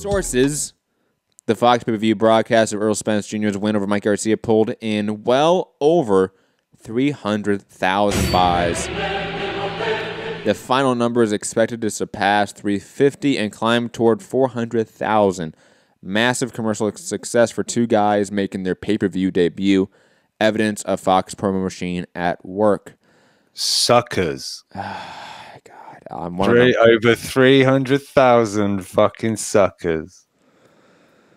Sources: the Fox pay-per-view broadcast of Errol Spence Jr.'s win over Mike Garcia pulled in well over 300,000 buys. The final number is expected to surpass 350 and climb toward 400,000. Massive commercial success for two guys making their pay-per-view debut. Evidence of Fox promo machine at work. Suckers. God, I'm one of them. Over 300,000 fucking suckers.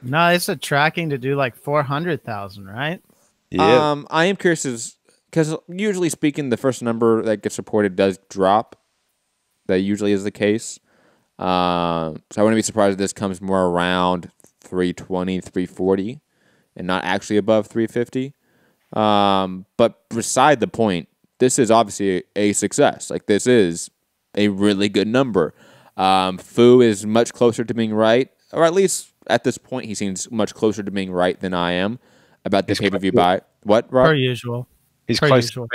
No, it's a tracking to do like 400,000, right? Yeah. I am curious because usually speaking, the first number that gets reported does drop. That usually is the case. So I wouldn't be surprised if this comes more around 320, 340, and not actually above 350. But beside the point, this is obviously a success. Like, this is a really good number. Fu is much closer to being right, or at least at this point, he seems much closer to being right than I am about the pay-per-view buy. What, Rob? Per usual. He's closer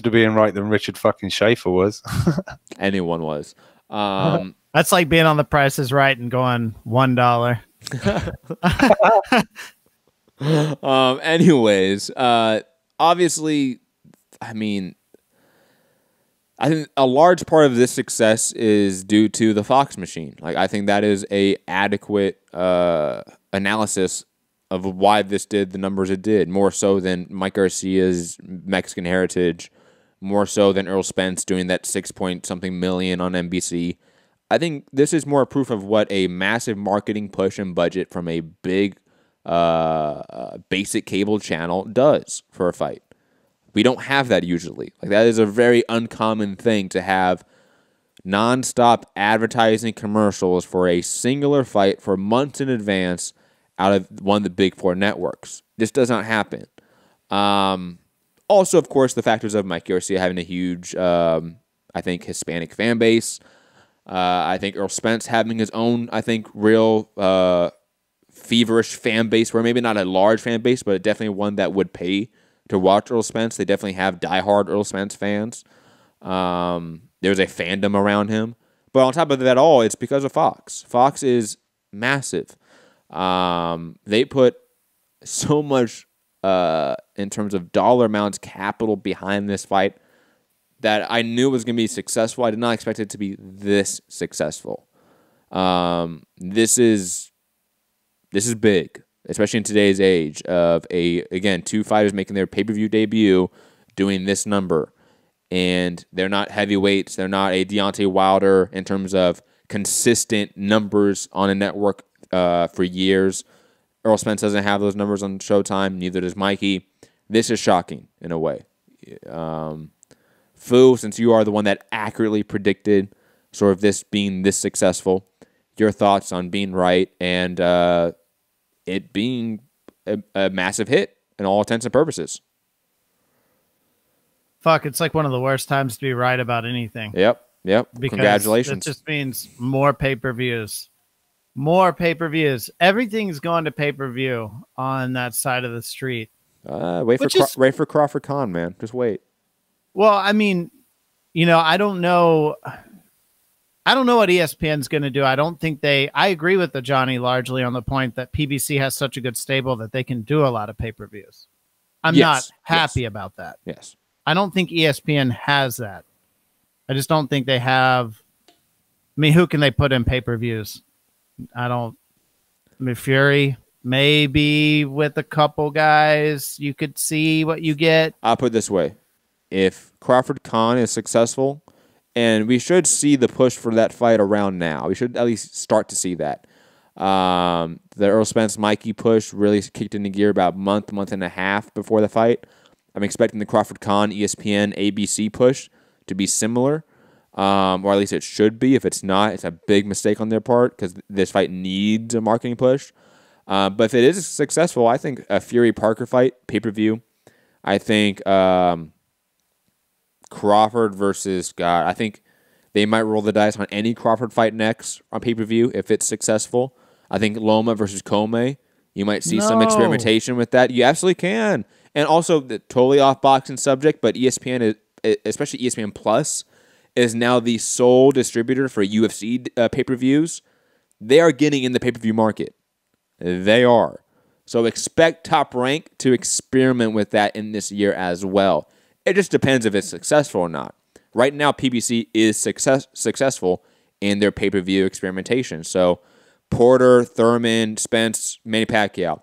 to being right than Richard fucking Schaefer was. Anyone was. That's like being on The Price is Right and going $1. Anyways, obviously, I mean, I think a large part of this success is due to the Fox machine. Like, I think that is a adequate analysis of why this did the numbers it did, more so than Mike Garcia's Mexican heritage, more so than Errol Spence doing that 6-point-something million on NBC. I think this is more proof of what a massive marketing push and budget from a big basic cable channel does for a fight. We don't have that usually. Like, that is a very uncommon thing to have nonstop advertising commercials for a singular fight for months in advance out of one of the big four networks. This does not happen. Also, of course, the factors of Mike Garcia having a huge, I think, Hispanic fan base. I think Errol Spence having his own, I think, real feverish fan base, where maybe not a large fan base, but definitely one that would pay to watch Errol Spence. They definitely have diehard Errol Spence fans. There's a fandom around him. But on top of that all, it's because of Fox. Fox is massive. They put so much in terms of dollar amounts, capital behind this fight that I knew it was going to be successful. I did not expect it to be this successful. This is big, especially in today's age of two fighters making their pay-per-view debut doing this number. And they're not heavyweights. They're not a Deontay Wilder in terms of consistent numbers on a network for years. Errol Spence doesn't have those numbers on Showtime. Neither does Mikey. This is shocking in a way. Fu, since you are the one that accurately predicted sort of this being this successful, your thoughts on being right and it being a massive hit in all intents and purposes. Fuck, it's like one of the worst times to be right about anything. Yep. Because congratulations. It just means more pay-per-views. More pay-per-views. Everything's going to pay-per-view on that side of the street. Wait for Crawford Khan, man. Just wait. Well, I mean, I don't know what ESPN's going to do. I agree with the Johnny largely on the point that PBC has such a good stable that they can do a lot of pay-per-views. I'm not happy about that. Yes. I don't think ESPN has that. I just don't think they have. I mean, who can they put in pay-per-views? Fury, maybe with a couple guys, you could see what you get. I'll put it this way. If Crawford Khan is successful, and we should see the push for that fight around now. We should at least start to see that. The Errol Spence Mikey push really kicked into gear about month and a half before the fight. I'm expecting the Crawford Khan, ESPN, ABC push to be similar, or at least it should be. If it's not, it's a big mistake on their part because this fight needs a marketing push. But if it is successful, I think a Fury-Parker fight, pay-per-view, I think Crawford versus, God, I think they might roll the dice on any Crawford fight next on pay-per-view if it's successful. I think Loma versus Comey, you might see some experimentation with that. You absolutely can. And also, totally off boxing subject, but ESPN, especially ESPN Plus, is now the sole distributor for UFC pay-per-views. They are getting in the pay-per-view market. They are. So expect Top Rank to experiment with that in this year as well. It just depends if it's successful or not. Right now, PBC is successful in their pay-per-view experimentation. So Porter, Thurman, Spence, Manny Pacquiao.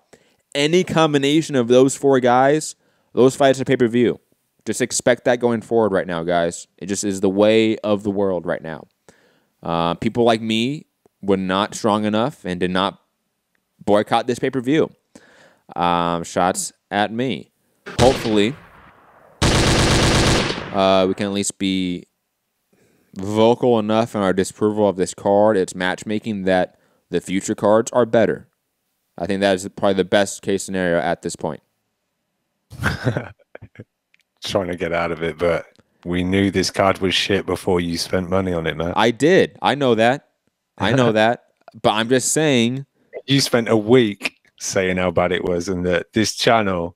Any combination of those 4 guys, those fights are pay-per-view. Just expect that going forward right now, guys. It just is the way of the world right now. People like me were not strong enough and did not boycott this pay-per-view. Shots at me. Hopefully, we can at least be vocal enough in our disapproval of this card, its matchmaking, that the future cards are better. I think that is probably the best case scenario at this point. Trying to get out of it, but we knew this card was shit before you spent money on it, man. I did. I know that. I know that. But I'm just saying. You spent a week saying how bad it was and that this channel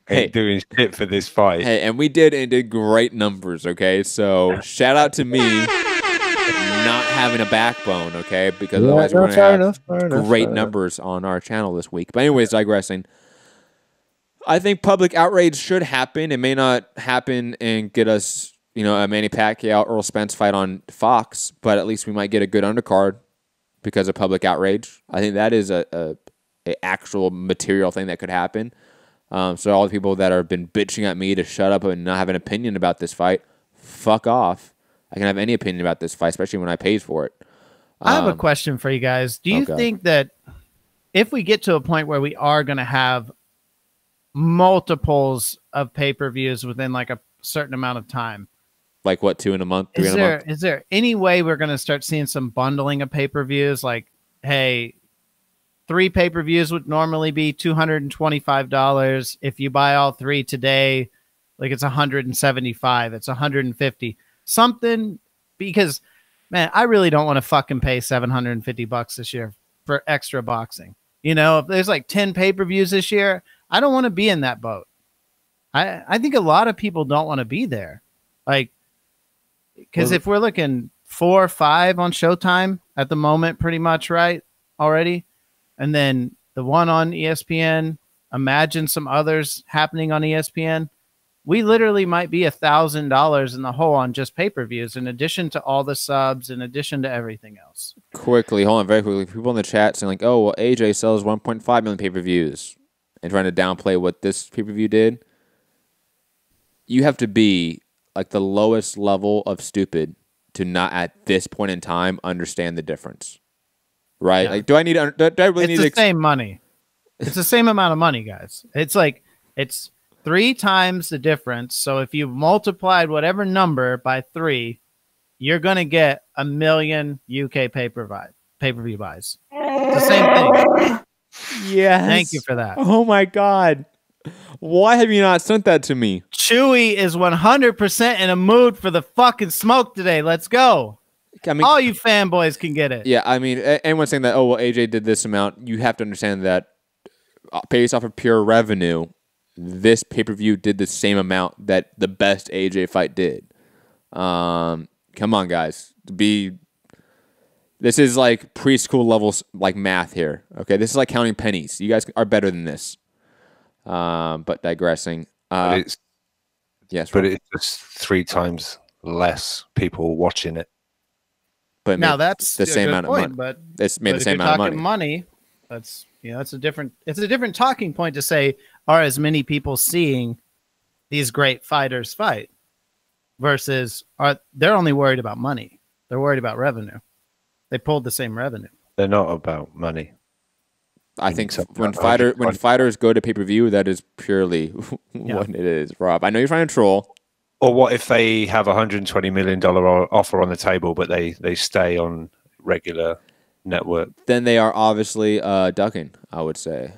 ain't doing shit for this fight. Hey, and we did, and it did great numbers, okay? So shout out to me not having a backbone, okay? Because otherwise we're going to have great numbers on our channel this week. But anyways, digressing. I think public outrage should happen. It may not happen and get us, a Manny Pacquiao, Errol Spence fight on Fox, but at least we might get a good undercard because of public outrage. I think that is a actual material thing that could happen. So all the people that have been bitching at me to shut up and not have an opinion about this fight, fuck off. I can have any opinion about this fight, especially when I paid for it. I have a question for you guys. Do you think that if we get to a point where we are going to have multiples of pay-per-views within like a certain amount of time, like what, 2 in a month, 3 in a month? Is there any way we're going to start seeing some bundling of pay-per-views? Like, hey, 3 pay-per-views would normally be $225. If you buy all 3 today, like it's $175, it's $150, something. Because, man, I really don't want to fucking pay $750 this year for extra boxing. If there's like 10 pay-per-views this year, I don't want to be in that boat. I think a lot of people don't want to be there. Like, because if we're looking 4 or 5 on Showtime at the moment, pretty much, right, already, and then the one on ESPN, imagine some others happening on ESPN, we literally might be $1,000 in the hole on just pay-per-views, in addition to all the subs, in addition to everything else. Quickly, hold on, very quickly. People in the chat saying like, oh, well, AJ sells 1.5 million pay-per-views and trying to downplay what this pay-per-view did. You have to be like the lowest level of stupid to not at this point in time understand the difference. Right? Yeah. Like, do I really need the same money. It's the same amount of money, guys. It's like, it's 3 times the difference. So if you multiplied whatever number by 3, you're going to get 1 million UK pay-per-view buys. It's the same thing. Yes. Thank you for that. Oh my God. Why have you not sent that to me? Chewy is 100% in a mood for the fucking smoke today. Let's go. I mean, all you fanboys can get it. Yeah, I mean, anyone saying that, oh, well, AJ did this amount, you have to understand that based off of pure revenue, this pay-per-view did the same amount that the best AJ fight did. Come on, guys. This is like preschool levels, like math here. Okay, this is like counting pennies. You guys are better than this. But digressing. But it's just 3 times less people watching it. But now that's the same amount of money. But it's made the same amount of money. That's it's a different talking point to say, are as many people seeing these great fighters fight versus they're only worried about money. They're worried about revenue. They pulled the same revenue. They're not about money. I think when fighters go to pay-per-view, that is purely what it is, Rob. I know you're trying to troll. Or what if they have a $120 million offer on the table, but they stay on regular network? Then they are obviously ducking, I would say.